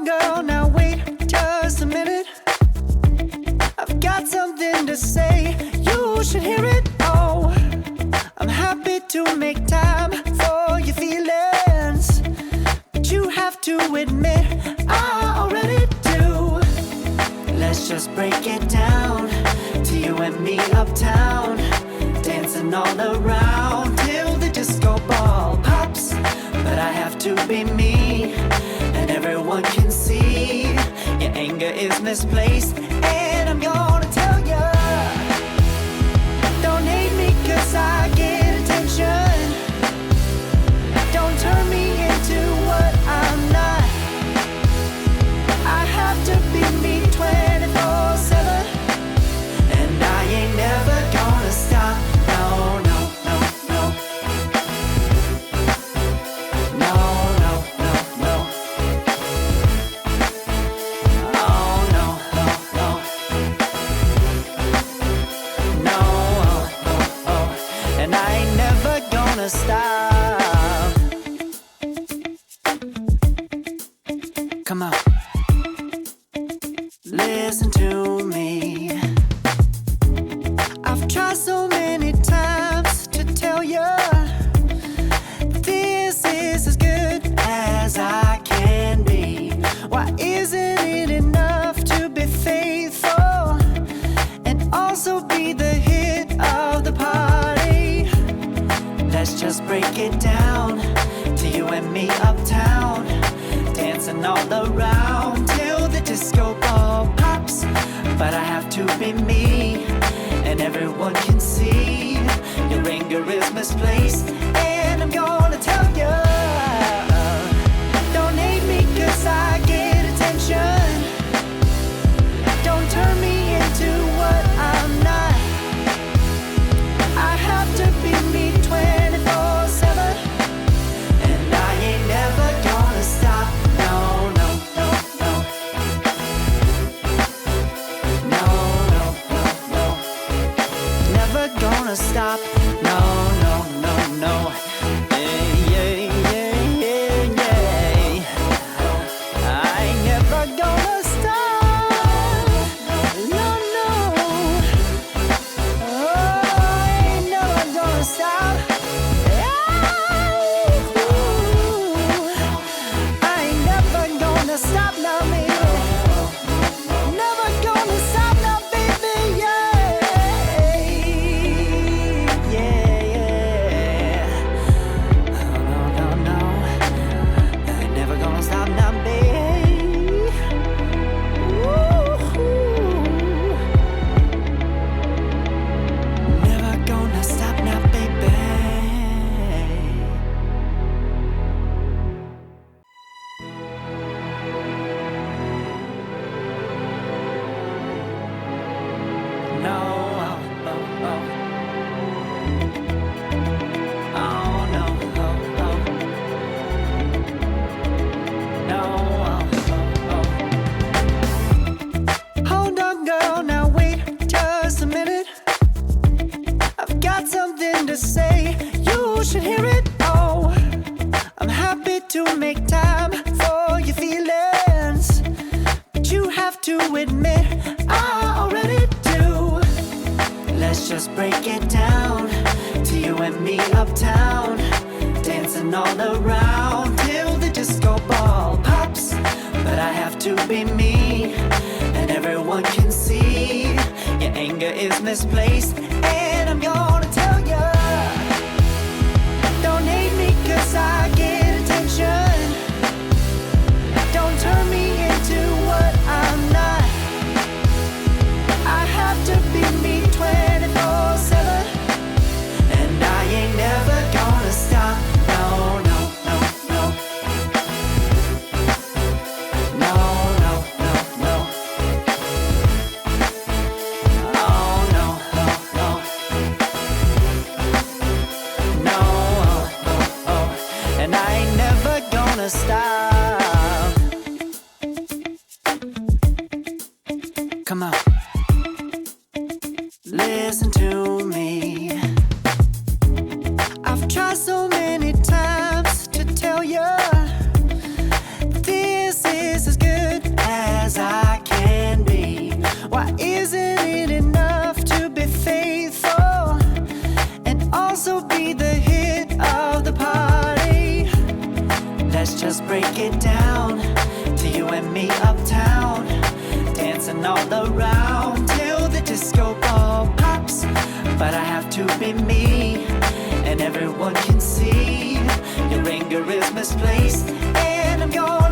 girl, now wait just a minute. I've got something to say, you should hear it. Oh, I'm happy to make time for your feelings, but you have to admit I already do. Let's just break it down to you and me uptown, dancing all around till the disco ball pops. But I have to be me, and everyone can see your anger is misplaced. And I'm gonna tell ya, don't hate me 'cause I get attention. Don't turn me into what I'm not. I have to be me 24/7, and I ain't never gonna stop. No, no, no, no. No, no, no, no. Oh, no, no, no. No, oh, oh, oh. And I ain't never gonna stop. Come on. Listen to me. I've tried so many times to tell you this is as good as I can be. Why isn't it enough to be faithful and also be the hit of the party? Let's just break it down to you and me uptown, dancing all around till the disco ball pops. But I have to be me, and everyone can see your anger is misplaced. And I'm gonna tell you, don't hate me 'cause I get attention. Don't turn me into what I'm not. I have to be me 24/7, and I ain't never gonna stop. No, no, no, no. No, no, no, no. Never gonna stop. No, no, no, no. Yeah, yeah, yeah, yeah, yeah. I ain't never gonna stop. No, no. Oh, I ain't never gonna stop. I ain't never gonna stop now, baby. Never gonna stop now, baby. Yeah, yeah, yeah. No, no, no, no. I ain't never gonna stop now, baby. Ooh. Never gonna stop now, baby. No, oh, oh, oh. Oh, no, oh, oh. No, oh, oh, oh. Hold on, girl, now wait just a minute. I've got something to say, you should hear it. Oh, I'm happy to make time for your feelings, but you have to admit I already do. Let's just break it down to you and me uptown, dancing all around till the disco ball pops. But I have to be me, and everyone can see your anger is misplaced. And I'm gonna tell ya, don't hate me 'cause I get attention. Don't turn me into what I'm not. I have to be me 24/7, and I ain't never gonna stop. No, no, no, no. No, no, no, no. Oh, no, no, no. No, oh, oh, oh. me uptown, dancing all around till the disco ball pops. But I have to be me, and everyone can see your anger is misplaced, and I'm yours.